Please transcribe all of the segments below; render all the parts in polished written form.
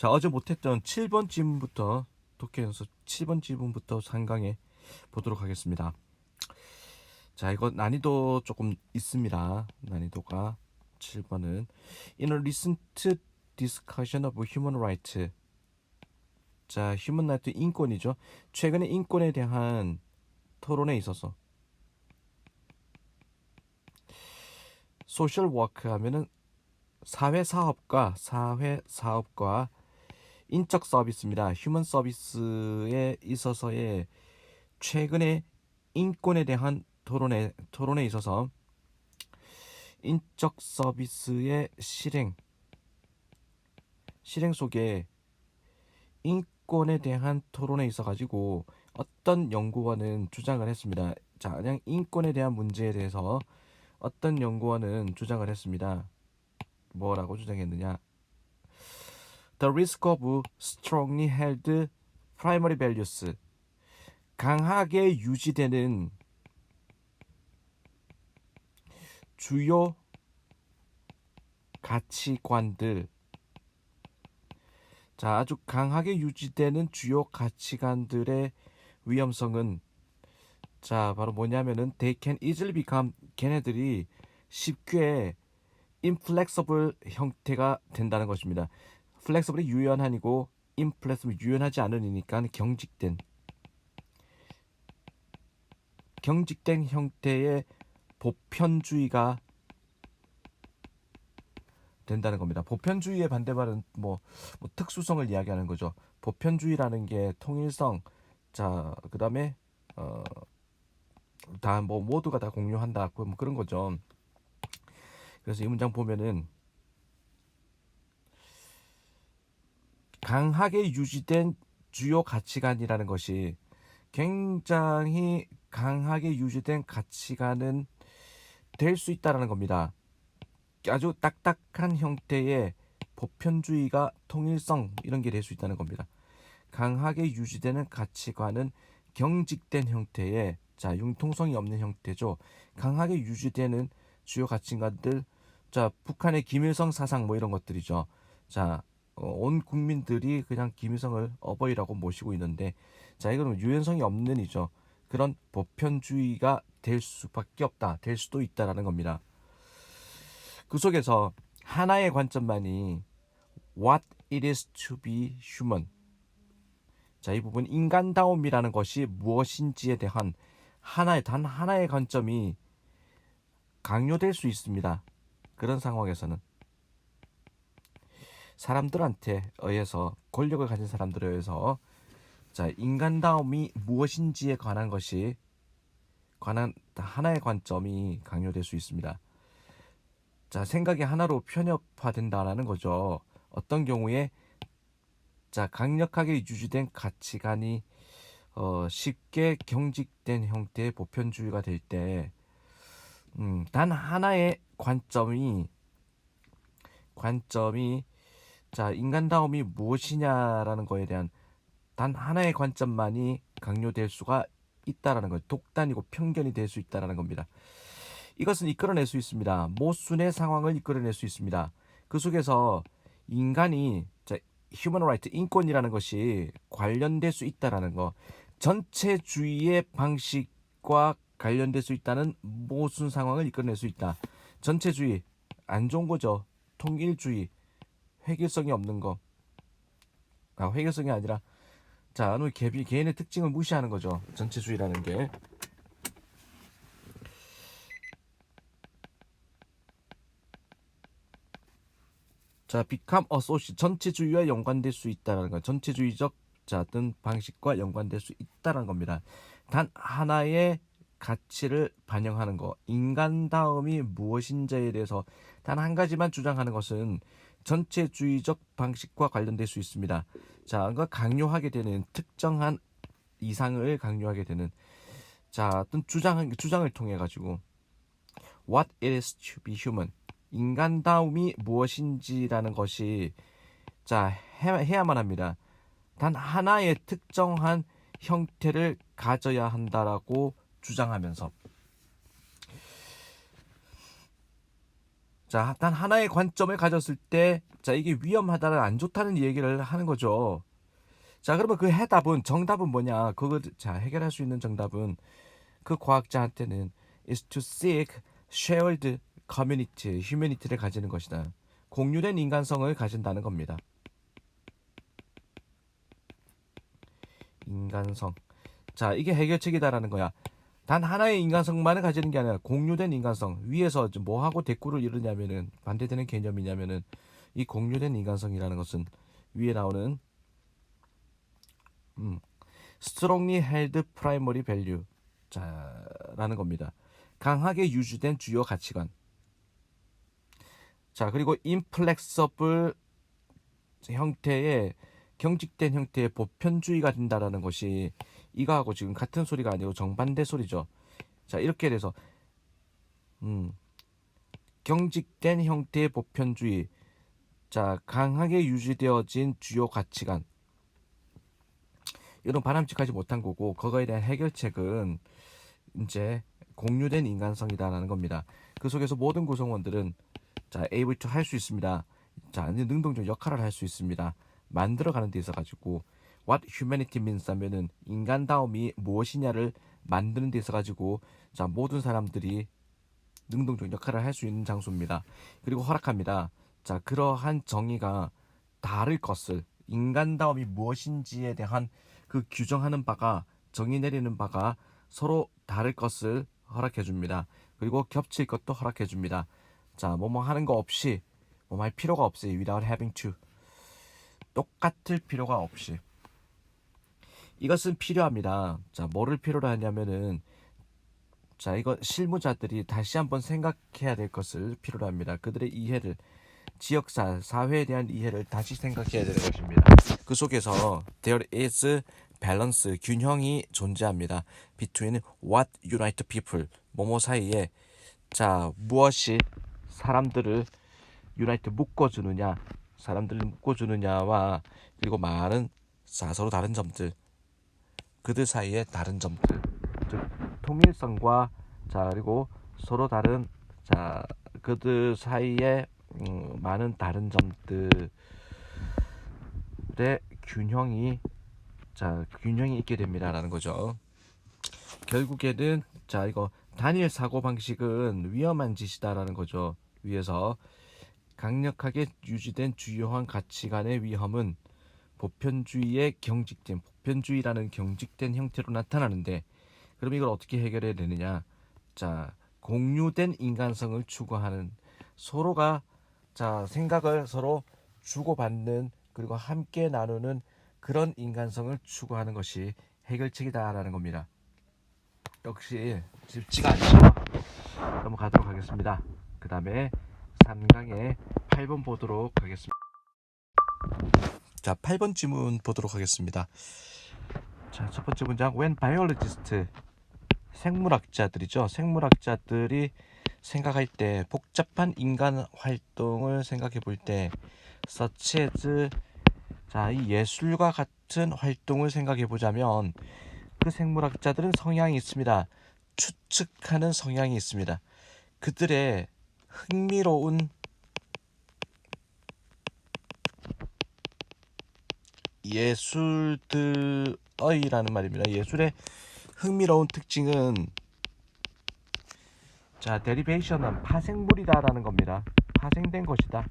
자, 어제 못했던 7번 지문부터 독해연습 7번 지문부터 상강해 보도록 하겠습니다. 자, 이거 난이도 조금 있습니다. 난이도가 7번은 In a recent discussion of human rights. 자, human right 인권이죠. 최근에 인권에 대한 토론에 있어서 소셜 워크 하면은 사회사업과 인적 서비스입니다. 휴먼 서비스에 있어서의 최근에 인권에 대한 토론에 있어서 인적 서비스의 실행 속에 인권에 대한 토론에 있어 가지고 어떤 연구원은 주장을 했습니다. 자, 그냥 인권에 대한 문제에 대해서 어떤 연구원은 주장을 했습니다. 뭐라고 주장했느냐? The risk of strongly held primary values. 강하게 유지되는 주요 가치관들. 자, 아주 강하게 유지되는 주요 가치관들의 위험성은 자, 바로 뭐냐면은 they can easily become 걔네들이 쉽게 inflexible 형태가 된다는 것입니다. flexible이 유연한이고 inflexible 유연하지 않으니까 경직된 형태의 보편주의가 된다는 겁니다. 보편주의의 반대말은 뭐 특수성을 이야기하는 거죠. 보편주의라는 게 통일성, 자 그다음에 다 뭐 모두가 다 공유한다, 뭐 그런 거죠. 그래서 이 문장 보면은 강하게 유지된 주요 가치관이라는 것이 굉장히 강하게 유지된 가치관은 될 수 있다라는 겁니다. 아주 딱딱한 형태의 보편주의가 통일성 이런 게 될 수 있다는 겁니다. 강하게 유지되는 가치관은 경직된 형태의 자 융통성이 없는 형태죠. 강하게 유지되는 주요 가치관들 자 북한의 김일성 사상 뭐 이런 것들이죠. 자 온 국민들이 그냥 김일성을 어버이라고 모시고 있는데 자 이거는 유연성이 없는 이죠. 그런 보편주의가 될 수밖에 없다. 될 수도 있다라는 겁니다. 그 속에서 하나의 관점만이 what it is to be human. 자, 이 부분 인간다움이라는 것이 무엇인지에 대한 단 하나의 관점이 강요될 수 있습니다. 그런 상황에서는 사람들한테 의해서 권력을 가진 사람들에 의해서 자, 인간다움이 무엇인지에 관한 하나의 관점이 강요될 수 있습니다. 자, 생각이 하나로 편협화된다라는 거죠. 어떤 경우에 자, 강력하게 유지된 가치관이 쉽게 경직된 형태의 보편주의가 될 때, 단 하나의 관점이 자, 인간다움이 무엇이냐라는 거에 대한 단 하나의 관점만이 강요될 수가 있다라는 거예요. 독단이고 편견이 될 수 있다라는 겁니다. 이것은 이끌어낼 수 있습니다. 모순의 상황을 이끌어낼 수 있습니다. 그 속에서 인간이 자, 휴먼 라이트 인권이라는 것이 관련될 수 있다라는 거, 전체주의의 방식과 관련될 수 있다는 모순 상황을 이끌어낼 수 있다. 전체주의 안 좋은 거죠. 통일주의 획일성이 없는 거. 획일성이 아니라 자, 어느 개인의 특징을 무시하는 거죠. 전체주의라는 게. 자, become associate 전체주의와 연관될 수 있다라는 거. 전체주의적 자, 어떤 방식과 연관될 수 있다라는 겁니다. 단 하나의 가치를 반영하는 거. 인간다움이 무엇인지에 대해서 단 한 가지만 주장하는 것은 전체주의적 방식과 관련될 수 있습니다. 자, 그거 강요하게 되는 특정한 이상을 강요하게 되는 자, 어떤 주장을 통해 가지고 what it is to be human. 인간다움이 무엇인지라는 것이 자 해야만 합니다. 단 하나의 특정한 형태를 가져야 한다라고 주장하면서 자, 단 하나의 관점을 가졌을 때, 자, 이게 위험하다는 안 좋다는 얘기를 하는 거죠. 자, 그러면 그 해답은, 정답은 뭐냐? 그거, 자, 해결할 수 있는 정답은 그 과학자한테는 is to seek shared community, humanity를 가지는 것이다. 공유된 인간성을 가진다는 겁니다. 인간성. 자, 이게 해결책이다라는 거야. 단 하나의 인간성만을 가지는 게 아니라 공유된 인간성. 위에서 뭐하고 대꾸를 이루냐면은 반대되는 개념이냐면은 이 공유된 인간성이라는 것은 위에 나오는 strongly held primary value 자라는 겁니다. 강하게 유지된 주요 가치관. 자, 그리고 inflexible 형태의 경직된 형태의 보편주의가 된다라는 것이 이거하고 지금 같은 소리가 아니고 정반대 소리죠. 자, 이렇게 돼서 경직된 형태의 보편주의. 자, 강하게 유지되어진 주요 가치관. 이런 바람직하지 못한 거고 그거에 대한 해결책은 이제 공유된 인간성이다라는 겁니다. 그 속에서 모든 구성원들은 자, able to 할 수 있습니다. 자, 능동적 역할을 할 수 있습니다. 만들어가는 데 있어 가지고 what humanity means 하면은 인간다움이 무엇이냐를 만드는 데 있어 가지고 자, 모든 사람들이 능동적 역할을 할 수 있는 장소입니다. 그리고 허락합니다. 자, 그러한 정의가 다를 것을 인간다움이 무엇인지에 대한 그 규정하는 바가 정의 내리는 바가 서로 다를 것을 허락해 줍니다. 그리고 겹칠 것도 허락해 줍니다. 자, 뭐뭐 하는 거 없이 뭐뭐 할 필요가 없이 without having to 똑같을 필요가 없이 이것은 필요합니다. 자, 뭐를 필요로 하냐면은 자, 이거 실무자들이 다시 한번 생각해야 될 것을 필요로 합니다. 그들의 이해를 지역사, 사회에 대한 이해를 다시 생각해야 되는 것입니다. 그 속에서 there is balance, 균형이 존재합니다. between what unite people, 뭐뭐 사이에 자, 무엇이 사람들을 unite 묶어주느냐, 사람들을 묶어주느냐와 그리고 많은 자, 서로 다른 점들, 그들 사이의 다른 점들, 즉 통일성과 자, 그리고 서로 다른 자, 그들 사이에 많은 다른 점들의 균형이 자, 균형이 있게 됩니다라는 거죠. 결국에는 자, 이거 단일 사고 방식은 위험한 짓이다라는 거죠. 위에서 강력하게 유지된 주요한 가치관의 위험은 보편주의의 경직된 보편주의라는 경직된 형태로 나타나는데 그럼 이걸 어떻게 해결해야 되느냐? 자, 공유된 인간성을 추구하는 서로가 자, 생각을 서로 주고받는 그리고 함께 나누는 그런 인간성을 추구하는 것이 해결책이다라는 겁니다. 역시 쉽지가 않죠. 넘어가도록 하겠습니다. 그 다음에 3강의 8번 보도록 하겠습니다. 자, 8번 질문 보도록 하겠습니다. 자, 첫 번째 문장 When biologists 생물학자들이죠. 생물학자들이 생각할 때 복잡한 인간 활동을 생각해 볼 때 such as 자, 이 예술과 같은 활동을 생각해 보자면 그 생물학자들은 성향이 있습니다. 추측하는 성향이 있습니다. 그들의 흥미로운 예술들의라는 말입니다. 예술의 흥미로운 특징은 자, 데리베이션은 파생물이다라는 겁니다. 파생된 것이다.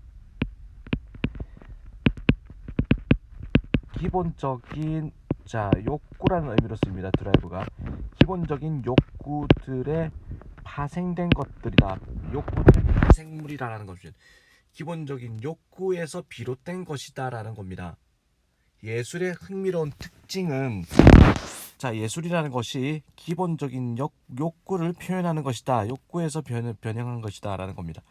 기본적인 자, 욕구라는 의미로 씁니다. 드라이브가 기본적인 욕구들의 파생된 것들이다. 욕구들의 파생물이라는 것은 기본적인 욕구에서 비롯된 것이다라는 겁니다. 예술의 흥미로운 특징은 자, 예술이라는 것이 기본적인 욕구를 표현하는 것이다. 욕구에서 변형한 것이다 라는 겁니다.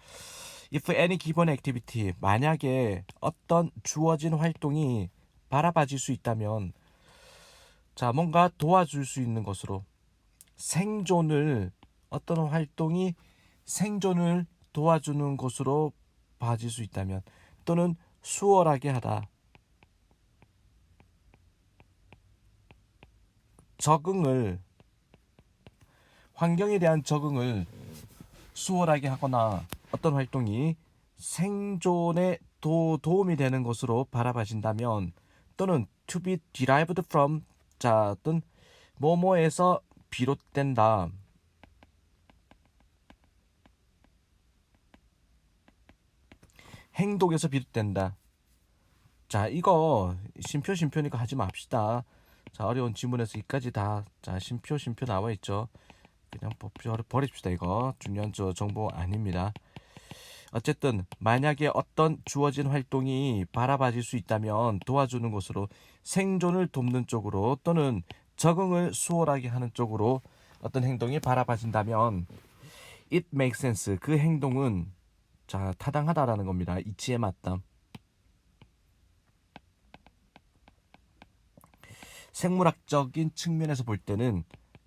If any given activity, 만약에 어떤 주어진 활동이 바라봐질 수 있다면 자, 뭔가 도와줄 수 있는 것으로 생존을 어떤 활동이 생존을 도와주는 것으로 봐질 수 있다면 또는 수월하게 하다. 적응을 환경에 대한 적응을 수월하게 하거나 어떤 활동이 생존에 도움이 되는 것으로 바라봐진다면 또는 to be derived from 자 어떤 뭐뭐에서 비롯된다. 행동에서 비롯된다. 자 이거 심표니까 하지 맙시다. 자 어려운 지문에서 이까지 다 자 심표 나와 있죠. 그냥 버립시다. 이거 중요한 정보 아닙니다. 어쨌든 만약에 어떤 주어진 활동이 바라봐질 수 있다면 도와주는 것으로 생존을 돕는 쪽으로 또는 적응을 수월하게 하는 쪽으로 어떤 행동이 바라봐진다면 it makes sense. 그 행동은 자 타당하다라는 겁니다. 이치에 맞다. 생물학적인 측면에서 볼 때는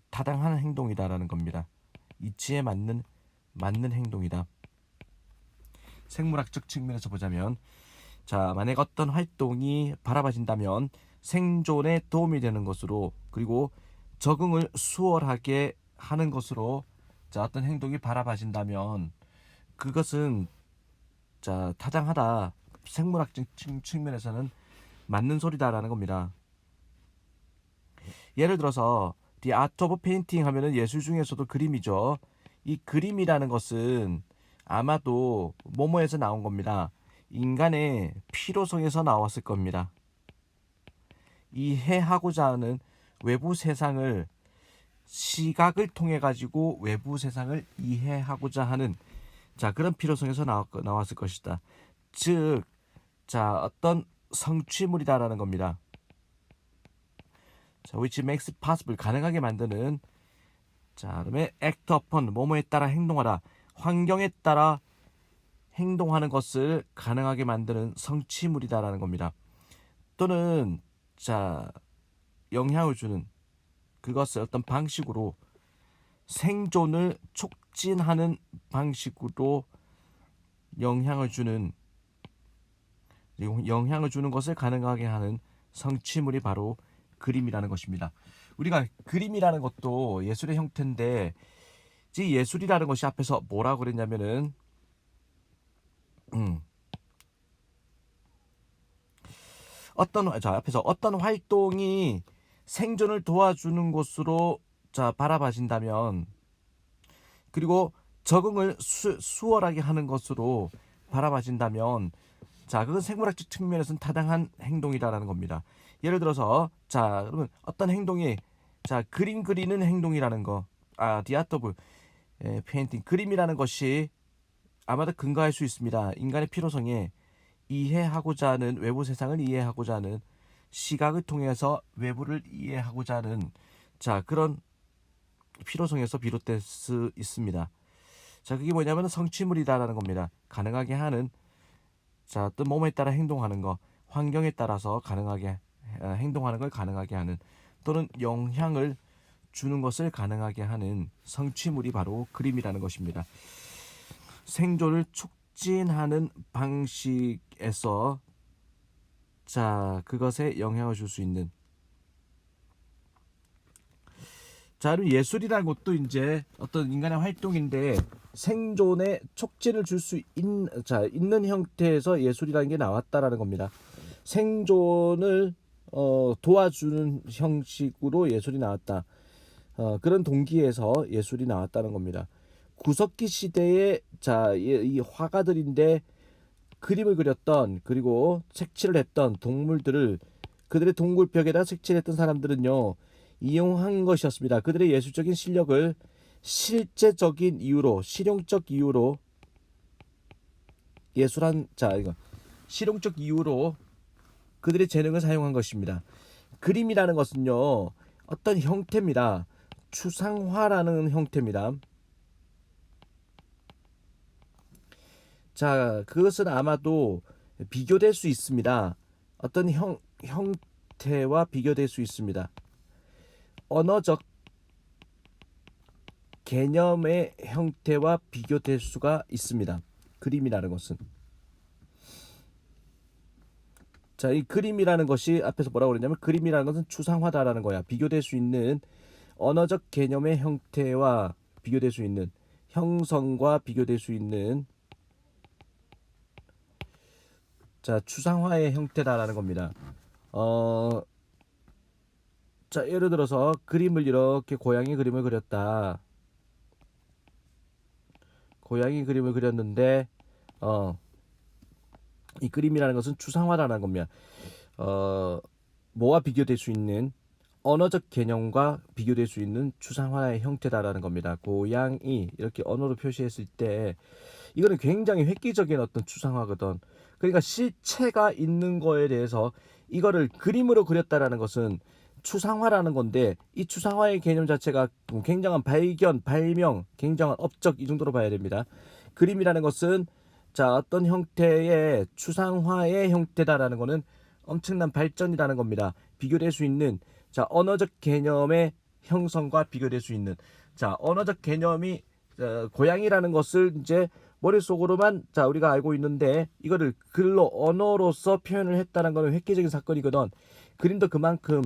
타당한 행동이다라는 겁니다. 이치에 맞는 행동이다. 생물학적 측면에서 보자면 자 만약 어떤 활동이 바라봐진다면 생존에 도움이 되는 것으로 그리고 적응을 수월하게 하는 것으로 자 어떤 행동이 바라봐진다면 그것은 자 타당하다. 생물학적 측면에서는 맞는 소리다라는 겁니다. 예를 들어서 The Art of Painting 하면은 예술 중에서도 그림이죠. 이 그림이라는 것은 아마도 뭐뭐에서 나온 겁니다. 인간의 필요성에서 나왔을 겁니다. 이해하고자 하는 외부 세상을 시각을 통해 가지고 외부 세상을 이해하고자 하는 자 그런 필요성에서 나왔을 것이다. 즉, 자 어떤 성취물이다라는 겁니다. 자, which makes possible 가능하게 만드는 자 그다음에 act upon 뭐뭐에 따라 행동하라 환경에 따라 행동하는 것을 가능하게 만드는 성취물이다라는 겁니다. 또는 자 영향을 주는 그것을 어떤 방식으로 생존을 촉진하는 방식으로 영향을 주는 것을 가능하게 하는 성취물이 바로 그림이라는 것입니다. 우리가 그림이라는 것도 예술의 형태인데 이 예술이라는 것이 앞에서 뭐라고 그랬냐면은 앞에서 어떤 활동이 생존을 도와주는 것으로 자 바라봐진다면 그리고 적응을 수월하게 하는 것으로 바라봐진다면 자 그건 생물학적 측면에서는 타당한 행동이다라는 겁니다. 예를 들어서 자 그러면 어떤 행동이 자 그림 그리는 행동이라는 거 The Art of Painting 그림이라는 것이 아마도 근거할 수 있습니다. 인간의 필요성에 이해하고자 하는 외부 세상을 이해하고자 하는 시각을 통해서 외부를 이해하고자 하는 자 그런 필요성에서 비롯될 수 있습니다. 자 그게 뭐냐면 성취물이다라는 겁니다. 가능하게 하는 자 어떤 몸에 따라 행동하는 거 환경에 따라서 가능하게 행동하는 걸 가능하게 하는 또는 영향을 주는 것을 가능하게 하는 성취물이 바로 그림이라는 것입니다. 생존을 촉진하는 방식에서 자 그것에 영향을 줄 수 있는 자 그럼 예술이라는 것도 이제 어떤 인간의 활동인데 생존에 촉진을 줄 수 있는 형태에서 예술이라는 게 나왔다라는 겁니다. 생존을 도와주는 형식으로 예술이 나왔다. 그런 동기에서 예술이 나왔다는 겁니다. 구석기 시대에 이 화가들인데 그림을 그렸던 그리고 색칠을 했던 동물들을 그들의 동굴벽에다 색칠했던 사람들은요 이용한 것이었습니다. 그들의 예술적인 실력을 실제적인 이유로 실용적 이유로 실용적 이유로 그들의 재능을 사용한 것입니다. 그림이라는 것은요 어떤 형태입니다. 추상화라는 형태입니다. 자 그것은 아마도 비교될 수 있습니다. 어떤 형태와 비교될 수 있습니다. 언어적 개념의 형태와 비교될 수가 있습니다. 그림이라는 것은 자, 이 그림이라는 것이 앞에서 뭐라고 그랬냐면 그림이라는 것은 추상화다라는 거야. 비교될 수 있는 언어적 개념의 형태와 비교될 수 있는 형성과 비교될 수 있는 자, 추상화의 형태다라는 겁니다. 어, 자, 예를 들어서 그림을 이렇게 고양이 그림을 그렸다. 고양이 그림을 그렸는데 어, 이 그림이라는 것은 추상화라는 겁니다. 어, 뭐와 비교될 수 있는 언어적 개념과 비교될 수 있는 추상화의 형태다라는 겁니다. 고양이 이렇게 언어로 표시했을 때 이거는 굉장히 획기적인 어떤 추상화거든. 그러니까 실체가 있는 거에 대해서 이거를 그림으로 그렸다라는 것은 추상화라는 건데 이 추상화의 개념 자체가 굉장한 발견, 발명, 굉장한 업적 이 정도로 봐야 됩니다. 그림이라는 것은 자 어떤 형태의 추상화의 형태다라는 것은 엄청난 발전이라는 겁니다. 비교될 수 있는 자 언어적 개념의 형성과 비교될 수 있는 자 언어적 개념이 고양이라는 것을 이제 머릿속으로만 자 우리가 알고 있는데 이거를 글로 언어로서 표현을 했다는 것은 획기적인 사건이거든. 그림도 그만큼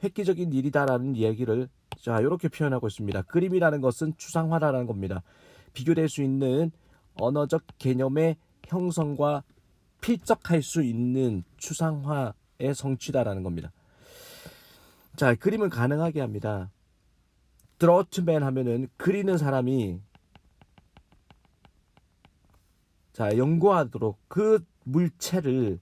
획기적인 일이다라는 얘기를 자 이렇게 표현하고 있습니다. 그림이라는 것은 추상화라는 겁니다. 비교될 수 있는 언어적 개념의 형성과 필적할 수 있는 추상화의 성취다라는 겁니다. 자, 그림을 가능하게 합니다. 드로트맨 하면은 그리는 사람이 자 연구하도록 그 물체를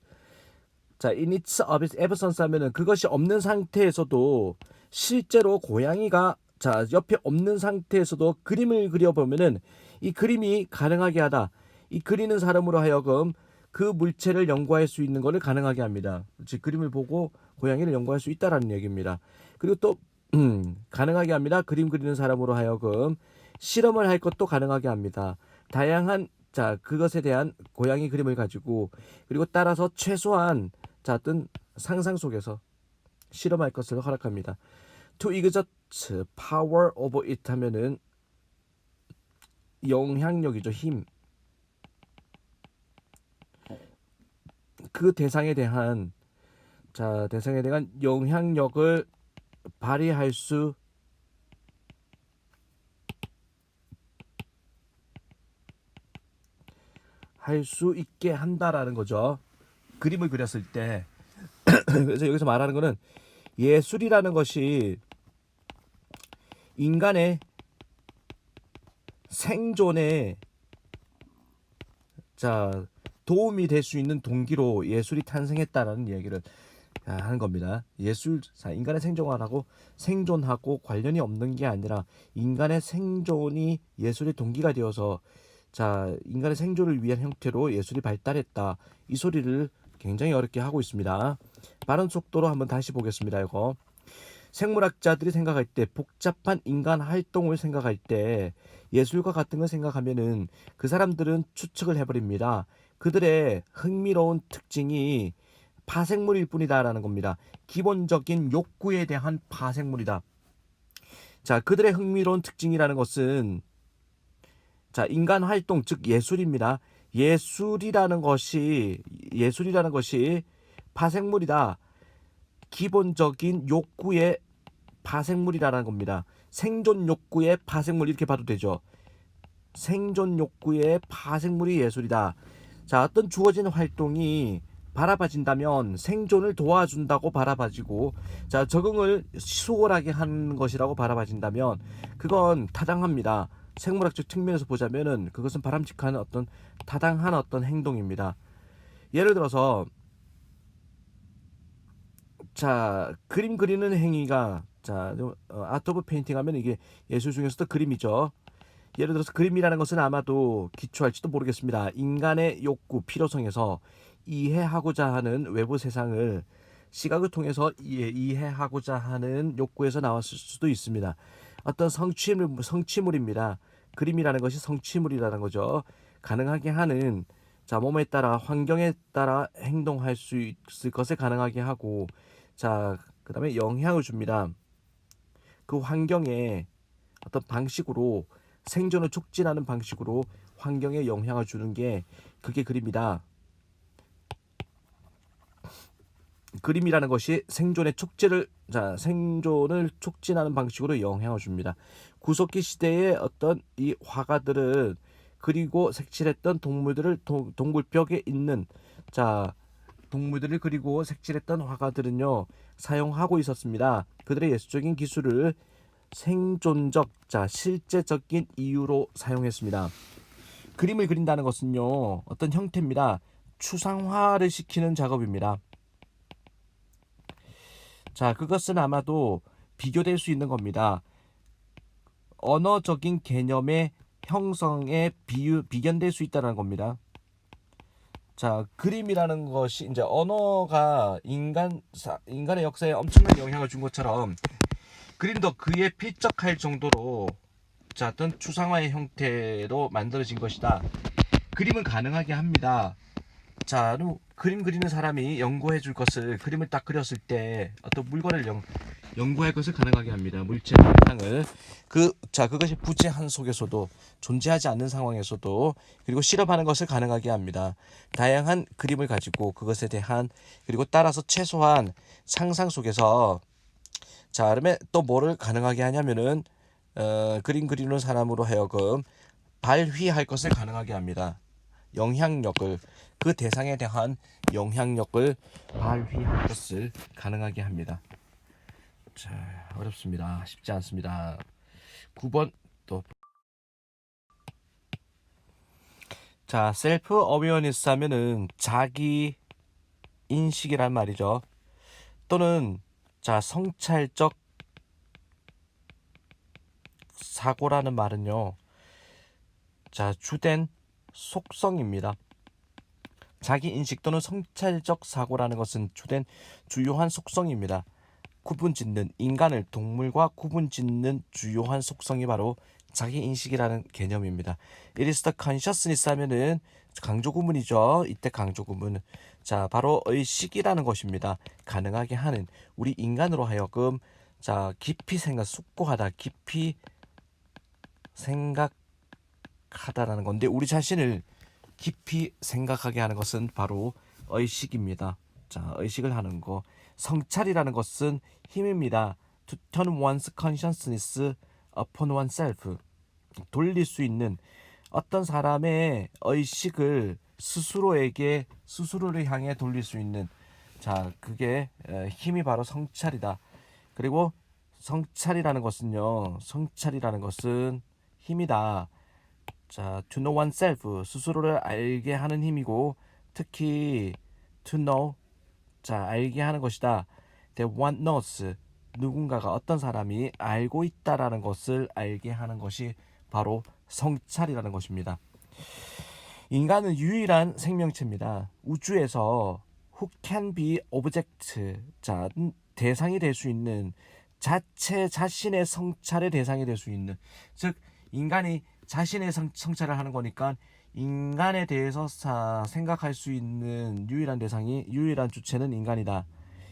자 in its absence 하면은 그것이 없는 상태에서도 실제로 고양이가 자 옆에 없는 상태에서도 그림을 그려보면은 이 그림이 가능하게 하다. 이 그리는 사람으로 하여금 그 물체를 연구할 수 있는 것을 가능하게 합니다. 즉 그림을 보고 고양이를 연구할 수 있다라는 얘기입니다. 그리고 또 가능하게 합니다. 그림 그리는 사람으로 하여금 실험을 할 것도 가능하게 합니다. 다양한 자 그것에 대한 고양이 그림을 가지고 그리고 따라서 최소한 자 어떤 상상 속에서 실험할 것을 허락합니다. To exert power over it 하면은 영향력이죠. 힘. 그 대상에 대한 자 대상에 대한 영향력을 발휘할 수 있게 한다라는 거죠. 그림을 그렸을 때 그래서 여기서 말하는 거는 예술이라는 것이 인간의 생존에 자 도움이 될 수 있는 동기로 예술이 탄생했다라는 얘기를 하는 겁니다. 예술 인간의 생존하고 관련이 없는 게 아니라 인간의 생존이 예술의 동기가 되어서 자 인간의 생존을 위한 형태로 예술이 발달했다. 이 소리를 굉장히 어렵게 하고 있습니다. 빠른 속도로 한번 다시 보겠습니다. 이거 생물학자들이 생각할 때 복잡한 인간 활동을 생각할 때 예술과 같은 걸 생각하면은 그 사람들은 추측을 해버립니다. 그들의 흥미로운 특징이 파생물일 뿐이다라는 겁니다. 기본적인 욕구에 대한 파생물이다. 자, 그들의 흥미로운 특징이라는 것은 자, 인간 활동 즉 예술입니다. 예술이라는 것이 파생물이다. 기본적인 욕구의 파생물이라는 겁니다. 생존 욕구의 파생물 이렇게 봐도 되죠. 생존 욕구의 파생물이 예술이다. 자, 어떤 주어진 활동이 바라봐진다면 생존을 도와준다고 바라봐지고 자 적응을 수월하게 하는 것이라고 바라봐진다면 그건 타당합니다. 생물학적 측면에서 보자면은 그것은 바람직한 어떤 타당한 어떤 행동입니다. 예를 들어서 자 그림 그리는 행위가 자 아트 오브 페인팅 하면 이게 예술 중에서도 그림이죠. 예를 들어서 그림이라는 것은 아마도 기초할지도 모르겠습니다. 인간의 욕구, 필요성에서 이해하고자 하는 외부 세상을 시각을 통해서 이해하고자 하는 욕구에서 나왔을 수도 있습니다. 어떤 성취물입니다. 그림이라는 것이 성취물이라는 거죠. 가능하게 하는 자 몸에 따라 환경에 따라 행동할 수 있을 것을 가능하게 하고 자 그다음에 영향을 줍니다. 그 환경에 어떤 방식으로 생존을 촉진하는 방식으로 환경에 영향을 주는 게 그게 그림이다. 그림이라는 것이 생존을 촉진하는 방식으로 영향을 줍니다. 구석기 시대의 어떤 이 화가들은 그리고 색칠했던 동물들을 동굴벽에 있는 자 동물들을 그리고 색칠했던 화가들은요 사용하고 있었습니다. 그들의 예술적인 기술을 생존적, 실제적인 이유로 사용했습니다. 그림을 그린다는 것은요 어떤 형태입니다. 추상화를 시키는 작업입니다. 자, 그것은 아마도 비교될 수 있는 겁니다. 언어적인 개념의 형성에 비견될 수 있다는 겁니다. 자, 그림이라는 것이 이제 언어가 인간의 역사에 엄청난 영향을 준 것처럼 그림도 그에 필적할 정도로 어떤 추상화의 형태로 만들어진 것이다. 그림은 가능하게 합니다. 자, 그림 그리는 사람이 연구해 줄 것을 그림을 딱 그렸을 때 어떤 물건을 연구할 것을 가능하게 합니다. 물체 현상을 그것이 부재한 속에서도 존재하지 않는 상황에서도 그리고 실험하는 것을 가능하게 합니다. 다양한 그림을 가지고 그것에 대한 그리고 따라서 최소한 상상 속에서 그러면 또 뭐를 가능하게 하냐면은 그림 그리는 사람으로 하여금 발휘할 것을 가능하게 합니다. 영향력을 그 대상에 대한 영향력을 발휘할 것을 가능하게 합니다. 자, 어렵습니다. 쉽지 않습니다. 9번 또. 자, 셀프 어웨어니스 하면은 자기 인식이란 말이죠. 또는 성찰적 사고라는 말은요. 주된 속성입니다. 자기 인식 또는 성찰적 사고라는 것은 주요한 속성입니다. 구분짓는 인간을 동물과 구분짓는 주요한 속성이 바로 자기 인식이라는 개념입니다. It is the consciousness 하면은 강조 구문이죠. 이때 강조 구문. 바로 의식이라는 것입니다. 가능하게 하는 우리 인간으로 하여금 깊이 숙고하다, 깊이 생각하다라는 건데 우리 자신을 깊이 생각하게 하는 것은 바로 의식입니다. 의식을 하는 거. 성찰이라는 것은 힘입니다. To turn one's consciousness upon oneself. 돌릴 수 있는 어떤 사람의 의식을 스스로를 향해 돌릴 수 있는 그게 힘이 바로 성찰이다. 그리고 성찰이라는 것은 힘이다. to know oneself, 스스로를 알게 하는 힘이고 특히 to know, 알게 하는 것이다. that one knows, 누군가가 어떤 사람이 알고 있다라는 것을 알게 하는 것이 바로 성찰이라는 것입니다. 인간은 유일한 생명체입니다. 우주에서 who can be object, 대상이 될 수 있는 자신의 성찰의 대상이 될 수 있는, 즉 인간이 자신의 성찰을 하는 거니까 인간에 대해서 생각할 수 있는 유일한 주체는 인간이다.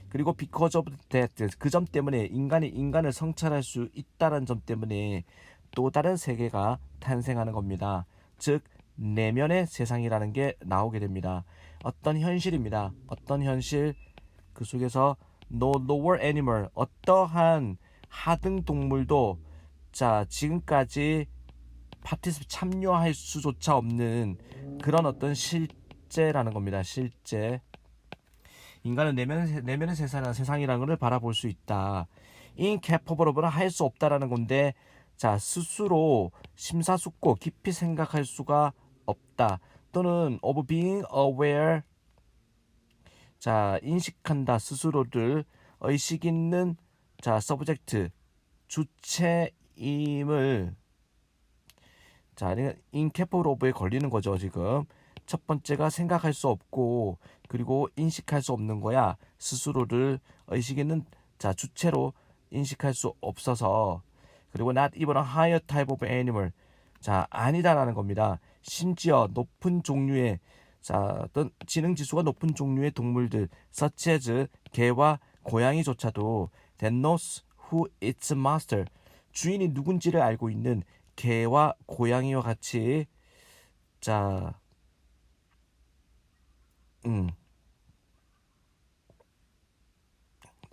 그리고 because of that, 그 점 때문에 인간이 인간을 성찰할 수 있다는 점 때문에 또 다른 세계가 탄생하는 겁니다. 즉 내면의 세상이라는 게 나오게 됩니다. 어떤 현실입니다. 어떤 현실, 그 속에서 no lower animal, 어떠한 하등 동물도 지금까지 참여할 수조차 없는 그런 어떤 실제라는 겁니다. 실제. 인간은 내면의 세상이라는 것을 바라볼 수 있다. incapable은 할 수 없다라는 건데 스스로 심사숙고 깊이 생각할 수가 없다. 또는 of being aware, 인식한다. 스스로를 의식 있는 subject, 주체임을 incapable of에 걸리는 거죠. 지금 첫 번째가 생각할 수 없고 그리고 인식할 수 없는 거야. 스스로를 의식 있는 주체로 인식할 수 없어서. 그리고 not even a higher type of animal, 아니다라는 겁니다. 심지어 높은 종류의 어떤 지능 지수가 높은 종류의 동물들 such as 개와 고양이조차도 that knows who its master, 주인이 누군지를 알고 있는 개와 고양이와 같이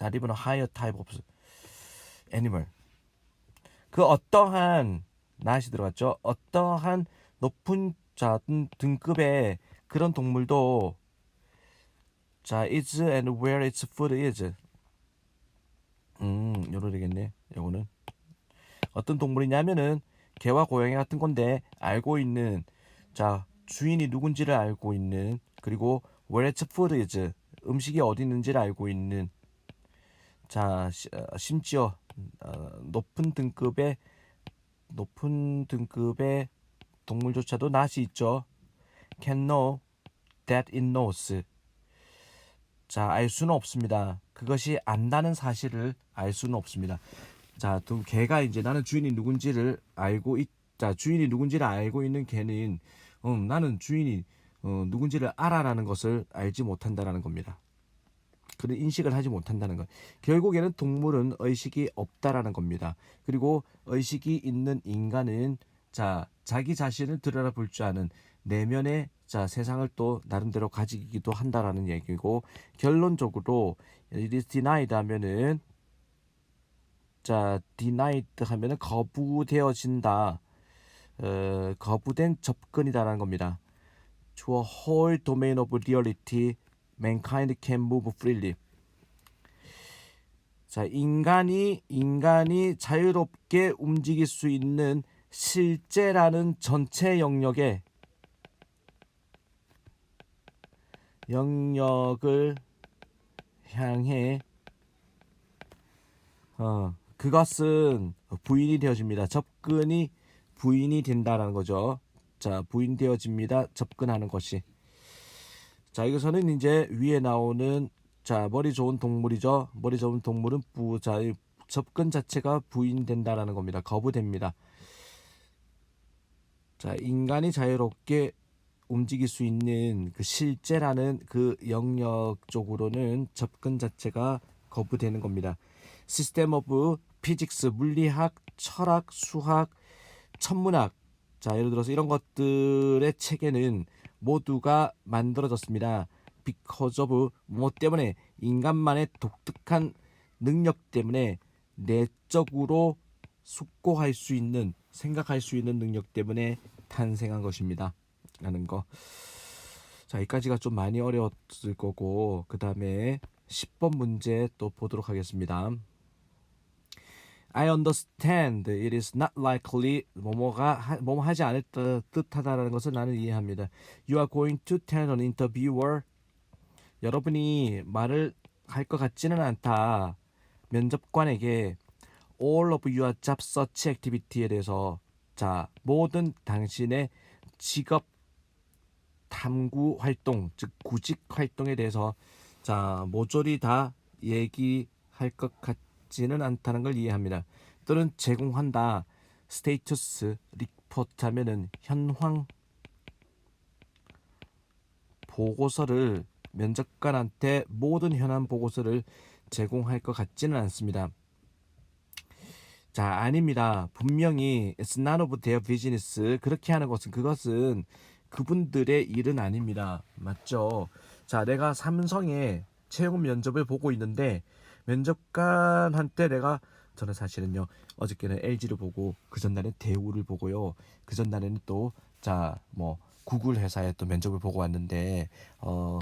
not even a higher type of animal, 그 어떠한 낫이 들어갔죠. 어떠한 높은 등급의 그런 동물도 자, is and where its food is. 요로 되겠네. 요거는 어떤 동물이냐면은 개와 고양이 같은 건데 알고 있는 자 주인이 누군지를 알고 있는 그리고 where its food is 음식이 어디 있는지를 알고 있는 자 심지어 높은 등급의 동물조차도 낯이 있죠. can know that it knows. 자, 알 수는 없습니다. 그것이 안다는 사실을 알 수는 없습니다. 자, 또 개가 이제 나는 주인이 누군지를 알고 자, 주인이 누군지를 알고 있는 개는 나는 주인이 누군지를 알아라는 것을 알지 못한다라는 겁니다. 그런 인식을 하지 못한다는 것. 결국에는 동물은 의식이 없다라는 겁니다. 그리고 의식이 있는 인간은 자, 자기 자신을 들여다볼 줄 아는 내면의 자, 세상을 또 나름대로 가지기도 한다라는 얘기고 결론적으로 it is denied 하면은 자, denied 하면은 거부되어진다. 거부된 접근이다라는 겁니다. To a whole domain of reality, mankind can move freely. 자, 인간이 자유롭게 움직일 수 있는 실제라는 전체 영역을 향해 그것은 부인이 되어집니다. 접근이 부인이 된다라는 거죠. 자, 부인되어집니다. 접근하는 것이. 자, 이것은 이제 위에 나오는 자, 머리 좋은 동물이죠. 머리 좋은 동물은 자, 접근 자체가 부인된다라는 겁니다. 거부됩니다. 자, 인간이 자유롭게 움직일 수 있는 그 실제라는 그 영역 쪽으로는 접근 자체가 거부되는 겁니다. System of Physics, 물리학, 철학, 수학, 천문학. 자, 예를 들어서 이런 것들의 체계는 모두가 만들어졌습니다. Because of 뭐 때문에 인간만의 독특한 능력 때문에 내적으로 숙고할 수 있는 생각할 수 있는 능력 때문에 탄생한 것입니다. 라는 거. 자, 여기까지가 좀 많이 어려웠을 거고 그 다음에 10번 문제 또 보도록 하겠습니다. I understand it is not likely 뭐뭐 하지 않을 듯하다라는 것을 나는 이해합니다. You are going to tell an interviewer 여러분이 말을 할 것 같지는 않다. 면접관에게 all of your job search activity에 대해서 자 모든 당신의 직업 탐구 활동 즉 구직 활동에 대해서 자 모조리 다 얘기할 것 같지는 않다는 걸 이해합니다. 또는 제공한다. 스테이터스 리포트 하면은 현황 보고서를 면접관한테 모든 현안 보고서를 제공할 것 같지는 않습니다. 자, 아닙니다. 분명히 it's none of their business. 그렇게 하는 것은 그것은 그분들의 일은 아닙니다. 맞죠? 자, 내가 삼성의 채용 면접을 보고 있는데 면접관한테 저는 사실은요 어저께는 LG를 보고 그 전날엔 대우를 보고요 그 전날에는 또 자 뭐 구글 회사에 또 면접을 보고 왔는데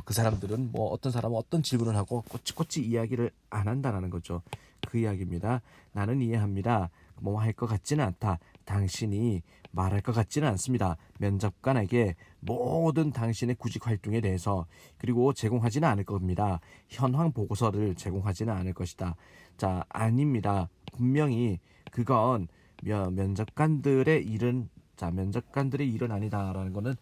그 사람들은 뭐 어떤 사람은 어떤 질문을 하고 꼬치꼬치 이야기를 안 한다라는 거죠. 그 이야기입니다. 나는 이해합니다. 뭐 할 것 같지는 않다. 당신이 말할 것 같지는 않습니다. 면접관에게 모든 당신의 구직 활동에 대해서 그리고 제공하지는 않을 겁니다. 현황 보고서를 제공하지는 않을 것이다. 자, 아닙니다. 분명히 그건 면접관들의 일은 면접관들의 일은 아니다라는 거는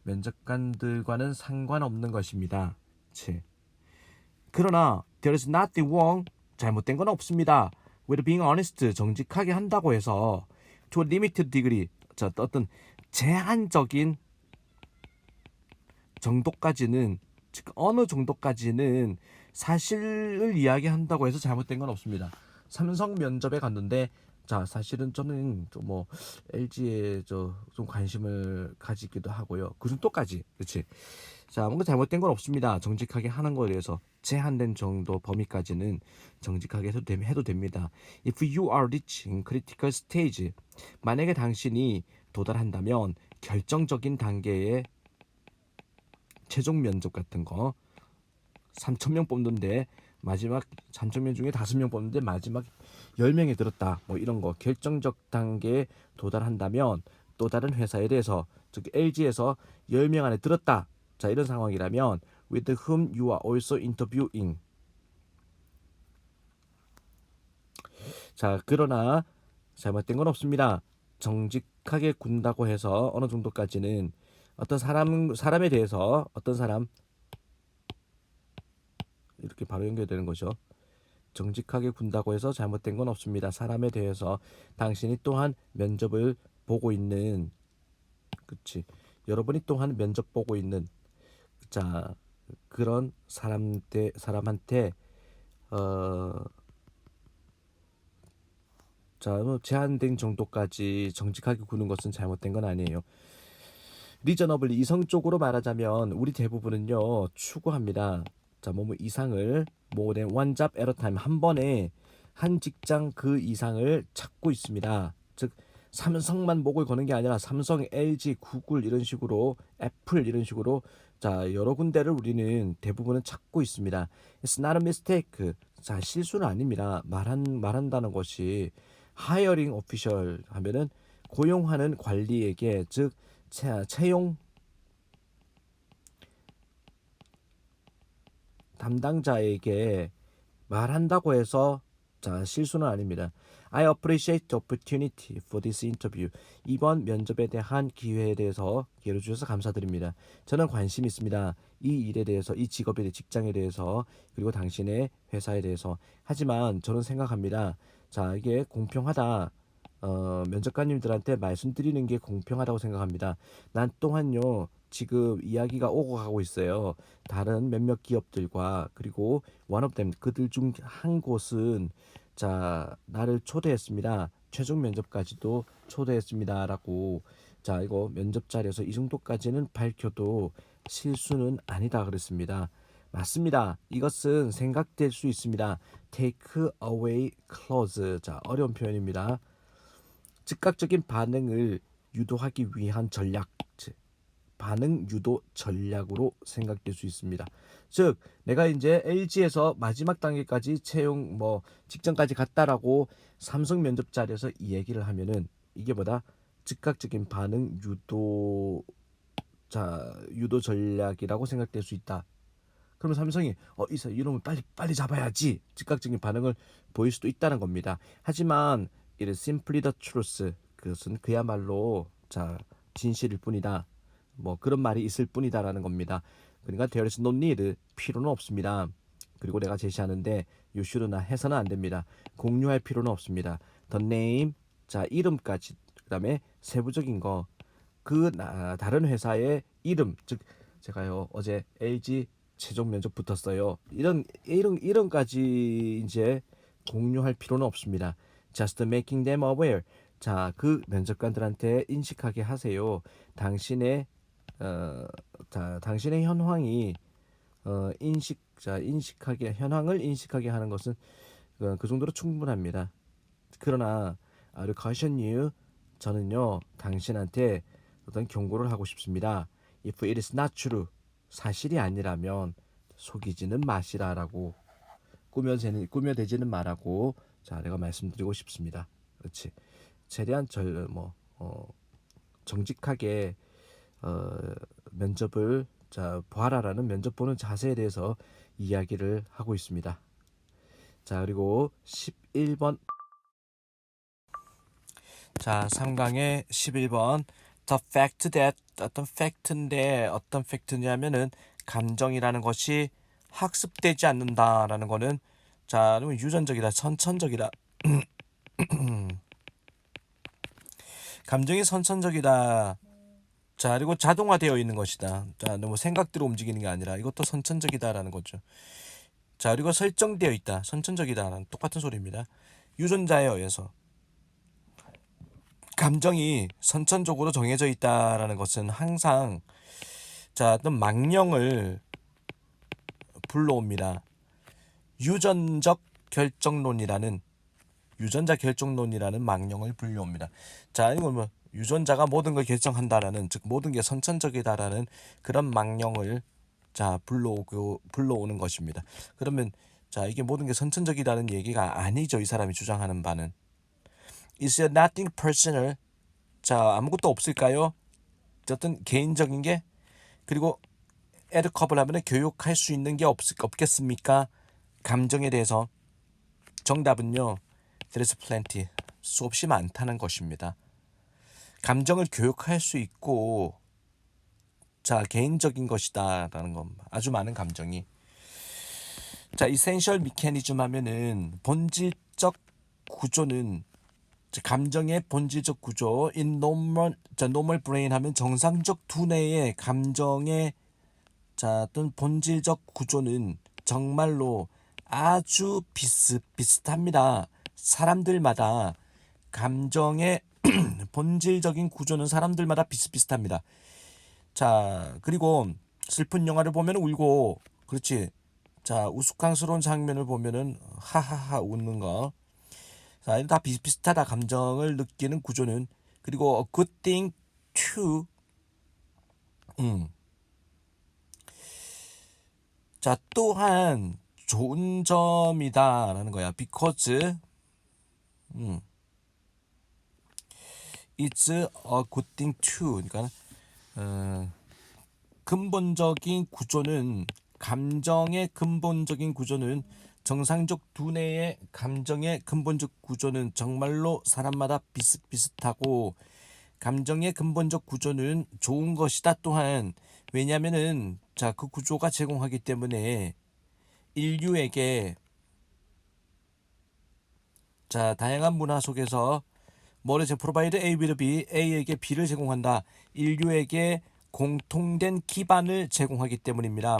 면접관들과는 상관없는 것입니다. 그러나 there is nothing wrong 잘못된 건 없습니다. with being honest 정직하게 한다고 해서 to a limited degree 어떤 제한적인 정도까지는 즉 어느 정도까지는 사실을 이야기한다고 해서 잘못된 건 없습니다. 삼성 면접에 갔는데 자 사실은 저는 뭐 LG에 좀 관심을 가지기도 하고요. 그 정도까지 그렇지. 자 뭔가 잘못된 건 없습니다. 정직하게 하는 거에 대해서 제한된 정도 범위까지는 정직하게 해도 됩니다. If you are reaching critical stage 만약에 당신이 도달한다면 결정적인 단계의 최종 면접 같은 거 3,000명 뽑는데 마지막 3,000명 중에 5명 뽑는데 마지막 10명에 들었다. 뭐 이런 거 결정적 단계에 도달한다면 또 다른 회사에 대해서 즉 LG에서 10명 안에 들었다. 자, 이런 상황이라면 with whom you are also interviewing. 자, 그러나 잘못된 건 없습니다. 정직하게 군다고 해서 어느 정도까지는 어떤 사람에 대해서 어떤 사람 이렇게 바로 연결되는 거죠. 정직하게 군다고 해서 잘못된 건 없습니다. 사람에 대해서 당신이 또한 면접을 보고 있는, 그치? 여러분이 또한 면접 보고 있는, 자, 그런 사람한테 어, 자, 뭐 제한된 정도까지 정직하게 구는 것은 잘못된 건 아니에요. 리저너블리 이성적으로 말하자면 우리 대부분은요 추구합니다. 자, 뭐뭐 이상을 more than one job at a time, 한 번에 한 직장 그 이상을 찾고 있습니다. 즉 삼성만 목을 거는 게 아니라 삼성, LG, 구글 이런 식으로 애플 이런 식으로 자 여러 군데를 우리는 대부분은 찾고 있습니다. It's not a mistake. 자, 실수는 아닙니다. 말한다는 것이 hiring official 하면은 고용하는 관리에게 즉 채용 담당자에게 말한다고 해서 자 실수는 아닙니다. I appreciate the opportunity for this interview. 이번 면접에 대한 기회에 대해서 기회를 주셔서 감사드립니다. 저는 관심 있습니다. 이 일에 대해서, 이 직업에 대해, 직장에 대해서, 그리고 당신의 회사에 대해서. 하지만 저는 생각합니다. 자, 이게 공평하다. 면접관님들한테 말씀드리는 게 공평하다고 생각합니다. 난 또한요, 지금 이야기가 오고 가고 있어요. 다른 몇몇 기업들과 그리고 one of them 그들 중 한 곳은 자 나를 초대했습니다. 최종 면접까지도 초대했습니다라고. 자, 이거 면접 자리에서 이 정도까지는 밝혀도 실수는 아니다 그랬습니다. 맞습니다. 이것은 생각될 수 있습니다. take away clause. 자, 어려운 표현입니다. 즉각적인 반응을 유도하기 위한 전략, 반응 유도 전략으로 생각될 수 있습니다. 즉 내가 이제 LG에서 마지막 단계까지 채용 뭐 직전까지 갔다라고 삼성 면접 자리에서 이 얘기를 하면은 이게 뭐다? 즉각적인 반응 유도 전략이라고 생각될 수 있다. 그러면 삼성이 이놈을 빨리 잡아야지 즉각적인 반응을 보일 수도 있다는 겁니다. 하지만 it is simply the truth. 그것은 그야말로 자 진실일 뿐이다. 뭐 그런 말이 있을 뿐이다라는 겁니다. 그러니까 there is no need, 필요는 없습니다. 그리고 내가 제시하는데 you should나 해서는 안 됩니다. 공유할 필요는 없습니다. the name, 자 이름까지, 그다음에 세부적인 거, 다른 회사의 이름, 즉 제가요 어제 LG 최종 면접 붙었어요. 이런까지 이제 공유할 필요는 없습니다. Just making them aware. 자, 그 면접관들한테 인식하게 하세요. 당신의 당신의 현황이 현황을 인식하게 하는 것은 그 정도로 충분합니다. 그러나 I caution you, 저는요 당신한테 어떤 경고를 하고 싶습니다. If it is not true, 사실이 아니라면 속이지는 마시라라고, 꾸며대지는 말라고 자 내가 말씀드리고 싶습니다. 그렇지. 최대한 정직하게 면접을 자 봐라라는 면접 보는 자세에 대해서 이야기를 하고 있습니다. 자, 그리고 11번. 자, 3강의 11번. The fact that, 어떤 팩트인데 어떤 팩트냐면은 감정이라는 것이 학습되지 않는다라는 거는 자 유전적이다, 선천적이다. 감정이 선천적이다. 자, 그리고 자동화되어 있는 것이다. 자, 너무 생각대로 움직이는 게 아니라 이것도 선천적이다라는 거죠. 자, 그리고 설정되어 있다. 선천적이다라는 똑같은 소리입니다. 유전자에 의해서 감정이 선천적으로 정해져 있다라는 것은 항상 자 어떤 망령을 불러옵니다. 유전자 결정론이라는 망령을 불러옵니다. 자, 이건 뭐 유전자가 모든 걸 결정한다라는, 즉 모든 게 선천적이다라는 그런 망령을 자 불러오는 것입니다. 그러면 자 이게 모든 게 선천적이라는 얘기가 아니죠. 이 사람이 주장하는 바는 Is there nothing personal? 자 아무것도 없을까요? 어떤 개인적인 게 그리고 에드컵을 하면 교육할 수 있는 게 없겠습니까? 감정에 대해서 정답은요. There is plenty. 수없이 많다는 것입니다. 감정을 교육할 수 있고 자 개인적인 것이다라는 것 아주 많은 감정이 자 이센셜 미케니즘 하면은 본질적 구조는 감정의 본질적 구조 in normal brain 하면 정상적 두뇌의 감정의 자 어떤 본질적 구조는 정말로 아주 비슷합니다. 사람들마다 감정의 본질적인 구조는 사람들마다 비슷비슷합니다. 자 그리고 슬픈 영화를 보면 울고 그렇지. 자 우스꽝스러운 장면을 보면은 하하하 웃는 거. 자, 다 비슷비슷하다. 감정을 느끼는 구조는 그리고 a good thing to 자 또한 좋은 점이다라는 거야. because it's a good thing too. 그러니까 근본적인 구조는 감정의 근본적인 구조는 정상적 두뇌의 감정의 근본적 구조는 정말로 사람마다 비슷비슷하고 감정의 근본적 구조는 좋은 것이다. 또한 왜냐하면은 자 그 구조가 제공하기 때문에 인류에게 자 다양한 문화 속에서 뭐를 provide A with B A에게 B를 제공한다. 인류에게 공통된 기반을 제공하기 때문입니다.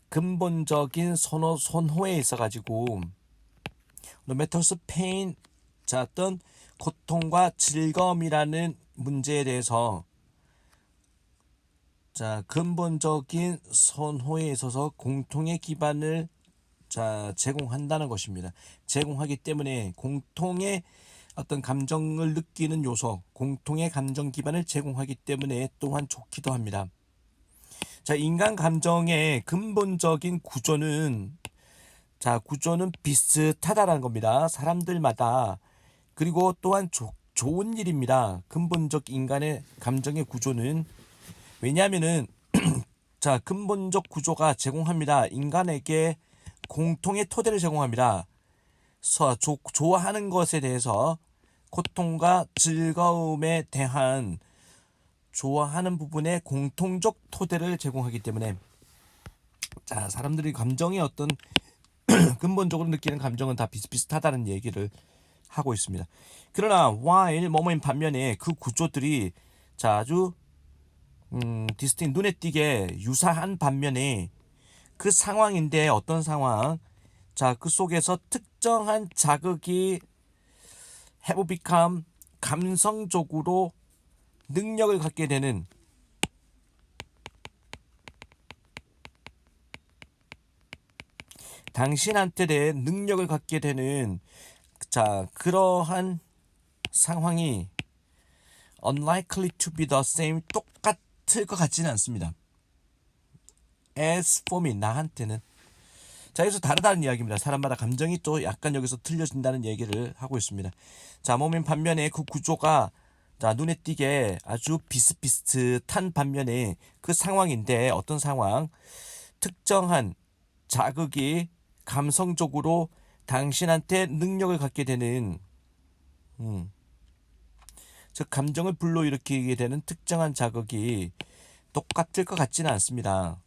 근본적인 선호에 있어가지고 no matters pain 자 어떤 고통과 즐거움이라는 문제에 대해서 자 근본적인 선호에 있어서 공통의 기반을 자 제공한다는 것입니다. 제공하기 때문에 공통의 어떤 감정을 느끼는 요소, 공통의 감정 기반을 제공하기 때문에 또한 좋기도 합니다. 자 인간 감정의 근본적인 구조는 자 구조는 비슷하다라는 겁니다. 사람들마다 그리고 또한 좋은 일입니다. 근본적 인간의 감정의 구조는 왜냐하면은 자 근본적 구조가 제공합니다. 인간에게 공통의 토대를 제공합니다. 좋아하는 것에 대해서 고통과 즐거움에 대한 좋아하는 부분에 공통적 토대를 제공하기 때문에 자 사람들이 감정의 어떤 근본적으로 느끼는 감정은 다 비슷비슷하다는 얘기를 하고 있습니다. 그러나 while 뭐뭐인 반면에 그 구조들이 자 아주 디스팅 눈에 띄게 유사한 반면에 그 상황인데 어떤 상황 자 그 속에서 특정한 자극이 have become 감성적으로 능력을 갖게 되는 당신한테 대해 능력을 갖게 되는 자 그러한 상황이 unlikely to be the same 똑같을 것 같지는 않습니다. as for me 나한테는 자 여기서 다르다는 이야기입니다. 사람마다 감정이 또 약간 여기서 틀려진다는 얘기를 하고 있습니다. 자 몸인 반면에 그 구조가 자 눈에 띄게 아주 비슷비슷한 반면에 그 상황인데 어떤 상황 특정한 자극이 감성적으로 당신한테 능력을 갖게 되는 즉 감정을 불러일으키게 되는 특정한 자극이 똑같을 것 같지는 않습니다.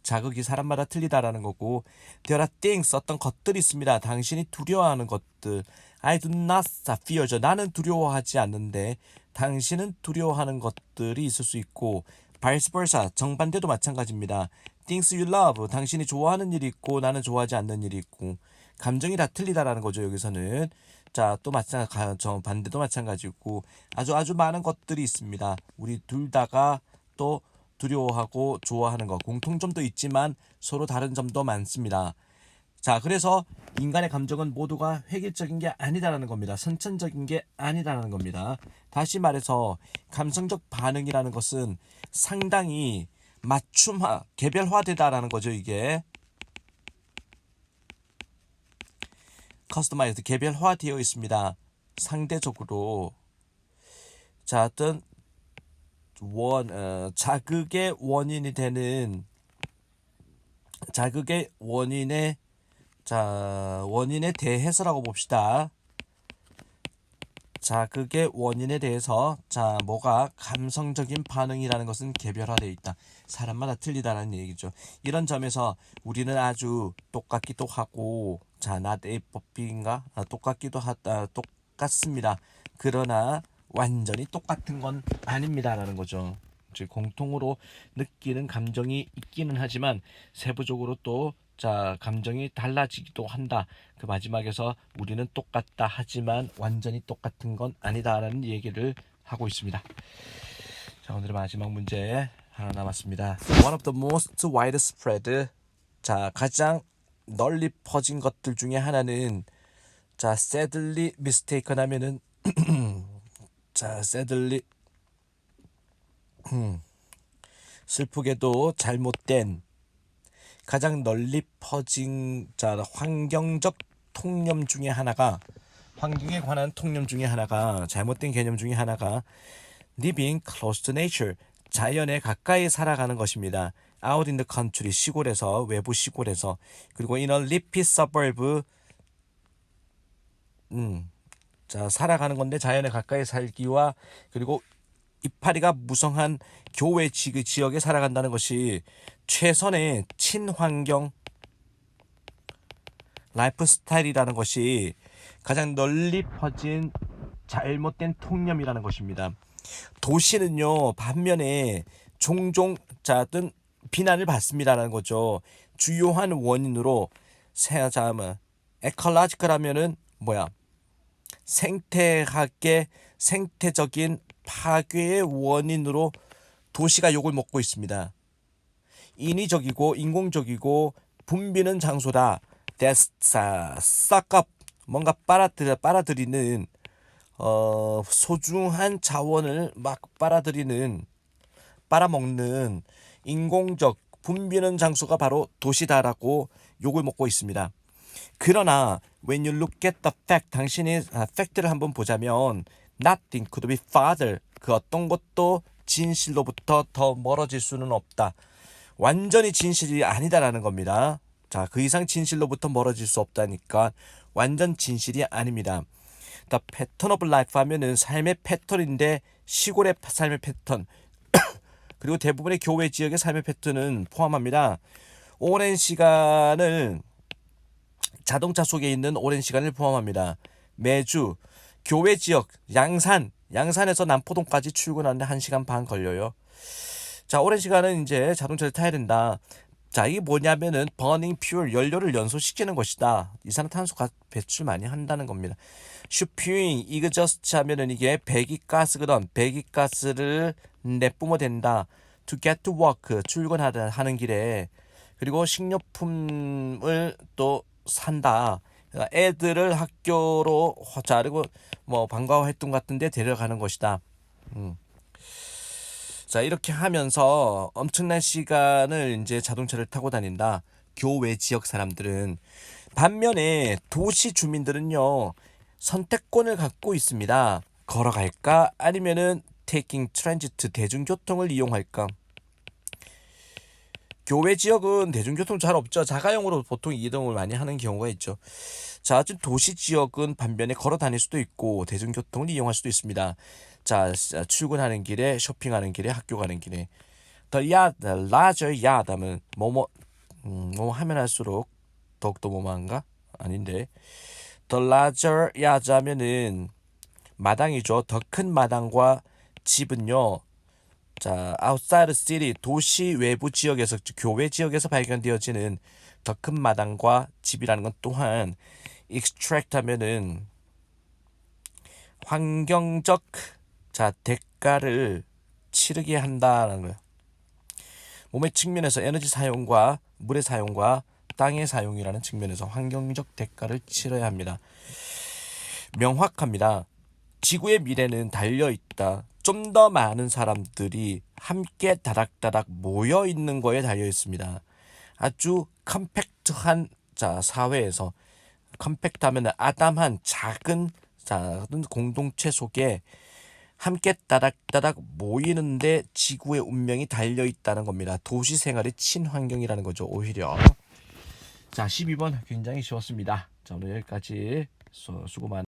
자극이 사람마다 틀리다라는 거고 there are things 어떤 것들이 있습니다. 당신이 두려워하는 것들 I do not fear 나는 두려워하지 않는데 당신은 두려워하는 것들이 있을 수 있고 vice versa 정반대도 마찬가지입니다. things you love 당신이 좋아하는 일이 있고 나는 좋아하지 않는 일이 있고 감정이 다 틀리다라는 거죠. 여기서는 자 또 마찬가지 반대도 마찬가지고 아주 많은 것들이 있습니다. 우리 둘 다가 또 두려워하고 좋아하는 것 공통점도 있지만 서로 다른 점도 많습니다. 자 그래서 인간의 감정은 모두가 획일적인 게 아니다라는 겁니다. 선천적인 게 아니다라는 겁니다. 다시 말해서 감성적 반응이라는 것은 상당히 맞춤화, 개별화되다라는 거죠. 이게 커스터마이즈 개별화되어 있습니다. 상대적으로 자 어떤 자극의 원인이 되는 자극의 원인에 대해서라고 봅시다. 자극의 원인에 대해서 뭐가 감성적인 반응이라는 것은 개별화되어 있다. 사람마다 틀리다라는 얘기죠. 이런 점에서 우리는 아주 똑같기도 하고 not a pop인가? 똑같습니다. 그러나 완전히 똑같은 건 아닙니다라는 거죠. 즉 공통으로 느끼는 감정이 있기는 하지만 세부적으로 또 감정이 달라지기도 한다. 그 마지막에서 우리는 똑같다 하지만 완전히 똑같은 건 아니다라는 얘기를 하고 있습니다. 자, 오늘의 마지막 문제 하나 남았습니다. One of the most widespread 가장 널리 퍼진 것들 중에 하나는 sadly mistaken 하면은 sadly 슬프게도 잘못된 가장 널리 퍼진 환경적 통념 중에 하나가 환경에 관한 통념 중에 하나가 잘못된 개념 중에 하나가 living close to nature 자연에 가까이 살아가는 것입니다. out in the country 시골에서 외부 시골에서 그리고 in a leafy suburb 살아가는 건데 자연에 가까이 살기와 그리고 이파리가 무성한 교외 지역에 살아간다는 것이 최선의 친환경 라이프 스타일이라는 것이 가장 널리 퍼진 잘못된 통념이라는 것입니다. 도시는요 반면에 종종 어떤 비난을 받습니다라는 거죠. 주요한 원인으로 에컬라지컬하면은 생태적인 파괴의 원인으로 도시가 욕을 먹고 있습니다. 인위적이고 인공적이고 붐비는 장소다. 싹업 뭔가 빨아들이는 소중한 자원을 막 빨아먹는 인공적 붐비는 장소가 바로 도시다라고 욕을 먹고 있습니다. 그러나 when you look at the fact 당신이 팩트를 한번 보자면 nothing could be farther 그 어떤 것도 진실로부터 더 멀어질 수는 없다. 완전히 진실이 아니다라는 겁니다. 그 이상 진실로부터 멀어질 수 없다니까 완전 진실이 아닙니다. The pattern of life 하면은 삶의 패턴인데 시골의 삶의 패턴 그리고 대부분의 교외 지역의 삶의 패턴은 포함합니다. 오랜 시간을 자동차 속에 있는 오랜 시간을 포함합니다. 매주 교외 지역 양산에서 남포동까지 출근하는데 1시간 반 걸려요. 오랜 시간은 이제 자동차를 타야 된다. 이게 뭐냐면은 burning fuel 연료를 연소시키는 것이다. 이산화탄소 배출 많이 한다는 겁니다. spewing exhaust 하면은 이게 배기가스거든. 배기가스를 내뿜어 댄다. to get to work 출근하는 길에 그리고 식료품을 또 산다. 애들을 학교로 그리고 방과후 활동 같은 데 데려가는 것이다. 이렇게 하면서 엄청난 시간을 이제 자동차를 타고 다닌다. 교외 지역 사람들은. 반면에 도시 주민들은요. 선택권을 갖고 있습니다. 걸어갈까? 아니면은 taking transit 대중교통을 이용할까? 교외 지역은 대중교통 잘 없죠. 자가용으로 보통 이동을 많이 하는 경우가 있죠. 도시 지역은 반면에 걸어 다닐 수도 있고 대중교통을 이용할 수도 있습니다. 출근하는 길에 쇼핑하는 길에 학교 가는 길에 larger yard 하면 뭐뭐 하면 할수록 더욱더 뭐뭐한가? 아닌데 the larger yard 하면은 마당이죠. 더 큰 마당과 집은요. outside city 도시 외부 지역에서 교외 지역에서 발견되어지는 더 큰 마당과 집이라는 건 또한 extract 하면은 환경적 대가를 치르게 한다는 거예요. 몸의 측면에서 에너지 사용과 물의 사용과 땅의 사용이라는 측면에서 환경적 대가를 치러야 합니다. 명확합니다. 지구의 미래는 달려있다. 좀 더 많은 사람들이 함께 다닥다닥 모여 있는 거에 달려 있습니다. 아주 컴팩트한 사회에서, 컴팩트하면 아담한 작은 공동체 속에 함께 따닥따닥 모이는데 지구의 운명이 달려 있다는 겁니다. 도시 생활의 친환경이라는 거죠. 오히려. 자, 12번 굉장히 쉬웠습니다. 자, 오늘 여기까지 수고 많